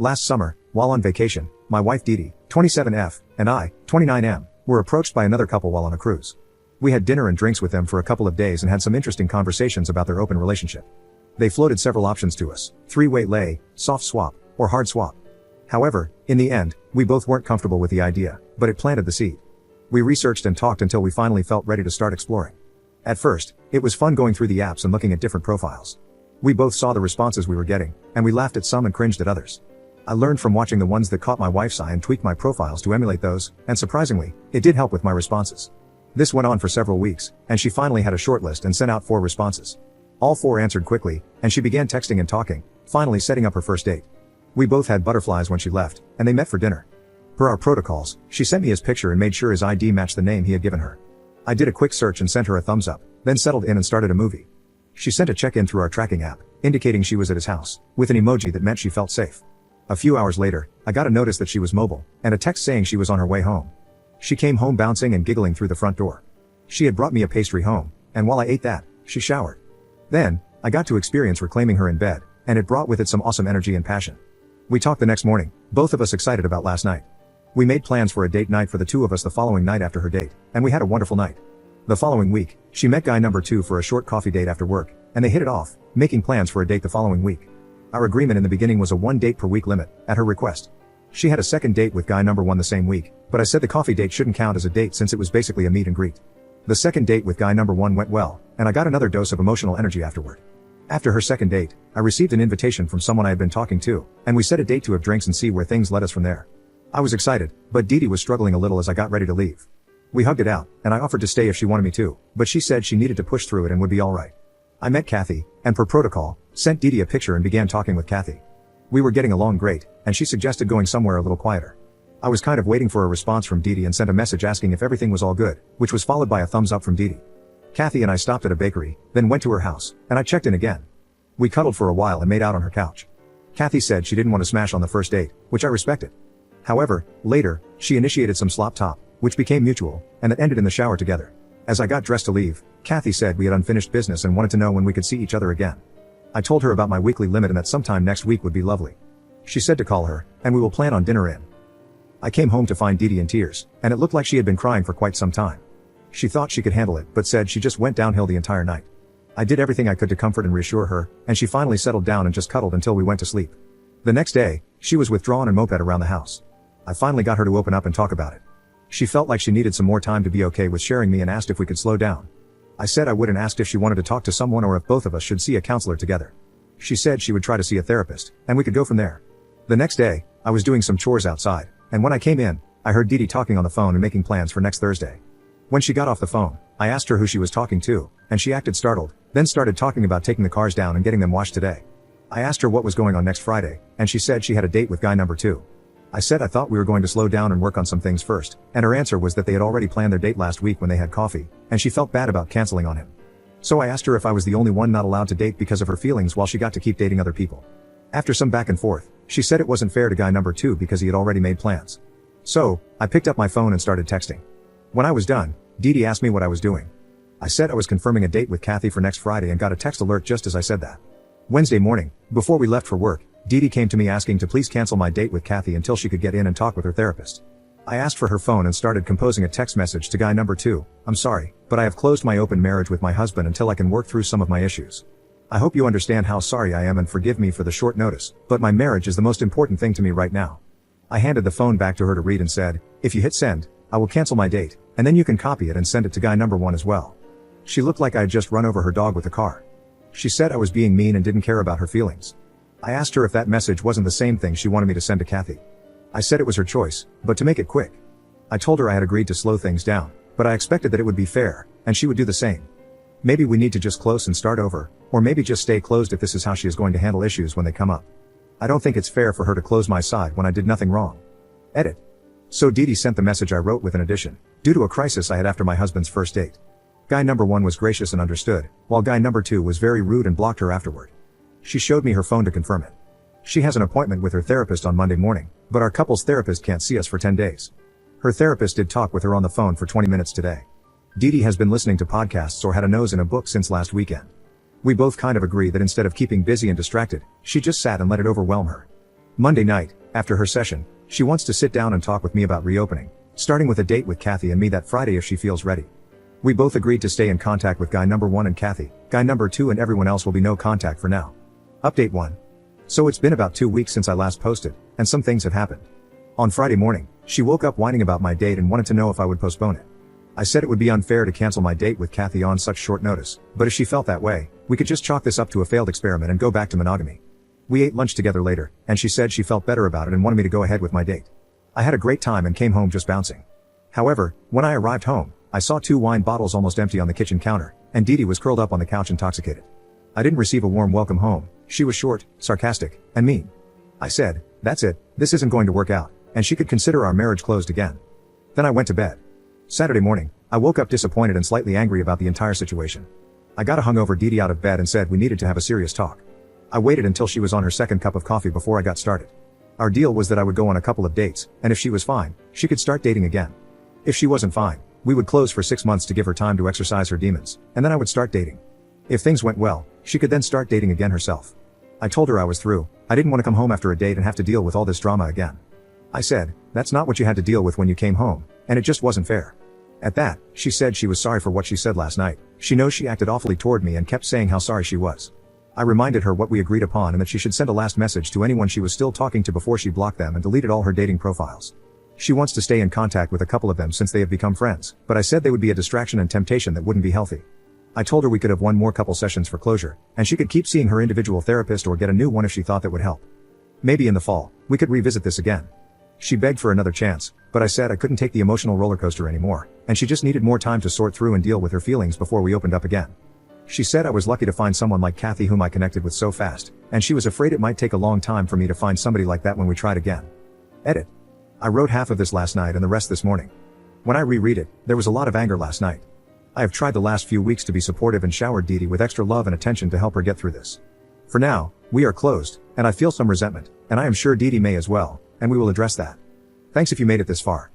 Last summer, while on vacation, my wife Didi, 27F, and I, 29M, were approached by another couple while on a cruise. We had dinner and drinks with them for a couple of days and had some interesting conversations about their open relationship. They floated several options to us: three-way lay, soft swap, or hard swap. However, in the end, we both weren't comfortable with the idea, but it planted the seed. We researched and talked until we finally felt ready to start exploring. At first, it was fun going through the apps and looking at different profiles. We both saw the responses we were getting, and we laughed at some and cringed at others. I learned from watching the ones that caught my wife's eye and tweaked my profiles to emulate those, and surprisingly, it did help with my responses. This went on for several weeks, and she finally had a shortlist and sent out 4 responses. All 4 answered quickly, and she began texting and talking, finally setting up her first date. We both had butterflies when she left, and they met for dinner. Per our protocols, she sent me his picture and made sure his ID matched the name he had given her. I did a quick search and sent her a thumbs up, then settled in and started a movie. She sent a check-in through our tracking app, indicating she was at his house, with an emoji that meant she felt safe. A few hours later, I got a notice that she was mobile, and a text saying she was on her way home. She came home bouncing and giggling through the front door. She had brought me a pastry home, and while I ate that, she showered. Then, I got to experience reclaiming her in bed, and it brought with it some awesome energy and passion. We talked the next morning, both of us excited about last night. We made plans for a date night for the 2 of us the following night after her date, and we had a wonderful night. The following week, she met guy number 2 for a short coffee date after work, and they hit it off, making plans for a date the following week. Our agreement in the beginning was a 1 date per week limit, at her request. She had a second date with guy number 1 the same week, but I said the coffee date shouldn't count as a date since it was basically a meet and greet. The second date with guy number 1 went well, and I got another dose of emotional energy afterward. After her second date, I received an invitation from someone I had been talking to, and we set a date to have drinks and see where things led us from there. I was excited, but Didi was struggling a little as I got ready to leave. We hugged it out, and I offered to stay if she wanted me to, but she said she needed to push through it and would be alright. I met Kathy, and per protocol, sent Didi a picture and began talking with Kathy. We were getting along great, and she suggested going somewhere a little quieter. I was kind of waiting for a response from Didi and sent a message asking if everything was all good, which was followed by a thumbs up from Didi. Kathy and I stopped at a bakery, then went to her house, and I checked in again. We cuddled for a while and made out on her couch. Kathy said she didn't want to smash on the first date, which I respected. However, later, she initiated some slop top, which became mutual, and that ended in the shower together. As I got dressed to leave, Kathy said we had unfinished business and wanted to know when we could see each other again. I told her about my weekly limit and that sometime next week would be lovely. She said to call her, and we will plan on dinner in. I came home to find Didi in tears, and it looked like she had been crying for quite some time. She thought she could handle it, but said she just went downhill the entire night. I did everything I could to comfort and reassure her, and she finally settled down and just cuddled until we went to sleep. The next day, she was withdrawn and moped around the house. I finally got her to open up and talk about it. She felt like she needed some more time to be okay with sharing me and asked if we could slow down. I said I would and asked if she wanted to talk to someone or if both of us should see a counselor together. She said she would try to see a therapist, and we could go from there. The next day, I was doing some chores outside, and when I came in, I heard Didi talking on the phone and making plans for next Thursday. When she got off the phone, I asked her who she was talking to, and she acted startled, then started talking about taking the cars down and getting them washed today. I asked her what was going on next Friday, and she said she had a date with guy number 2. I said I thought we were going to slow down and work on some things first, and her answer was that they had already planned their date last week when they had coffee, and she felt bad about canceling on him. So I asked her if I was the only one not allowed to date because of her feelings while she got to keep dating other people. After some back and forth, she said it wasn't fair to guy number 2 because he had already made plans. So, I picked up my phone and started texting. When I was done, Didi asked me what I was doing. I said I was confirming a date with Kathy for next Friday and got a text alert just as I said that. Wednesday morning, before we left for work, Didi came to me asking to please cancel my date with Kathy until she could get in and talk with her therapist. I asked for her phone and started composing a text message to guy number 2. I'm sorry, but I have closed my open marriage with my husband until I can work through some of my issues. I hope you understand how sorry I am and forgive me for the short notice, but my marriage is the most important thing to me right now. I handed the phone back to her to read and said, if you hit send, I will cancel my date, and then you can copy it and send it to guy number 1 as well. She looked like I had just run over her dog with the car. She said I was being mean and didn't care about her feelings. I asked her if that message wasn't the same thing she wanted me to send to Kathy. I said it was her choice, but to make it quick. I told her I had agreed to slow things down, but I expected that it would be fair, and she would do the same. Maybe we need to just close and start over, or maybe just stay closed if this is how she is going to handle issues when they come up. I don't think it's fair for her to close my side when I did nothing wrong. Edit. So Didi sent the message I wrote with an addition, due to a crisis I had after my husband's first date. Guy number 1 was gracious and understood, while guy number 2 was very rude and blocked her afterward. She showed me her phone to confirm it. She has an appointment with her therapist on Monday morning, but our couple's therapist can't see us for 10 days. Her therapist did talk with her on the phone for 20 minutes today. Didi has been listening to podcasts or had a nose in a book since last weekend. We both kind of agree that instead of keeping busy and distracted, she just sat and let it overwhelm her. Monday night, after her session, she wants to sit down and talk with me about reopening, starting with a date with Kathy and me that Friday if she feels ready. We both agreed to stay in contact with guy number 1 and Kathy, guy number 2 and everyone else will be no contact for now. Update 1. So it's been about 2 weeks since I last posted, and some things have happened. On Friday morning, she woke up whining about my date and wanted to know if I would postpone it. I said it would be unfair to cancel my date with Kathy on such short notice, but if she felt that way, we could just chalk this up to a failed experiment and go back to monogamy. We ate lunch together later, and she said she felt better about it and wanted me to go ahead with my date. I had a great time and came home just bouncing. However, when I arrived home, I saw 2 wine bottles almost empty on the kitchen counter, and Dee Dee was curled up on the couch intoxicated. I didn't receive a warm welcome home. She was short, sarcastic, and mean. I said, "That's it, this isn't going to work out," and she could consider our marriage closed again. Then I went to bed. Saturday morning, I woke up disappointed and slightly angry about the entire situation. I got a hungover Dee Dee out of bed and said we needed to have a serious talk. I waited until she was on her second cup of coffee before I got started. Our deal was that I would go on a couple of dates, and if she was fine, she could start dating again. If she wasn't fine, we would close for 6 months to give her time to exercise her demons, and then I would start dating. If things went well, she could then start dating again herself. I told her I was through. I didn't want to come home after a date and have to deal with all this drama again. I said, "That's not what you had to deal with when you came home, and it just wasn't fair." At that, she said she was sorry for what she said last night. She knows she acted awfully toward me and kept saying how sorry she was. I reminded her what we agreed upon and that she should send a last message to anyone she was still talking to before she blocked them and deleted all her dating profiles. She wants to stay in contact with a couple of them since they have become friends, but I said they would be a distraction and temptation that wouldn't be healthy. I told her we could have one more couple sessions for closure, and she could keep seeing her individual therapist or get a new one if she thought that would help. Maybe in the fall, we could revisit this again. She begged for another chance, but I said I couldn't take the emotional roller coaster anymore, and she just needed more time to sort through and deal with her feelings before we opened up again. She said I was lucky to find someone like Kathy whom I connected with so fast, and she was afraid it might take a long time for me to find somebody like that when we tried again. Edit. I wrote half of this last night and the rest this morning. When I reread it, there was a lot of anger last night. I have tried the last few weeks to be supportive and showered Dee Dee with extra love and attention to help her get through this. For now, we are closed, and I feel some resentment, and I am sure Dee Dee may as well, and we will address that. Thanks if you made it this far.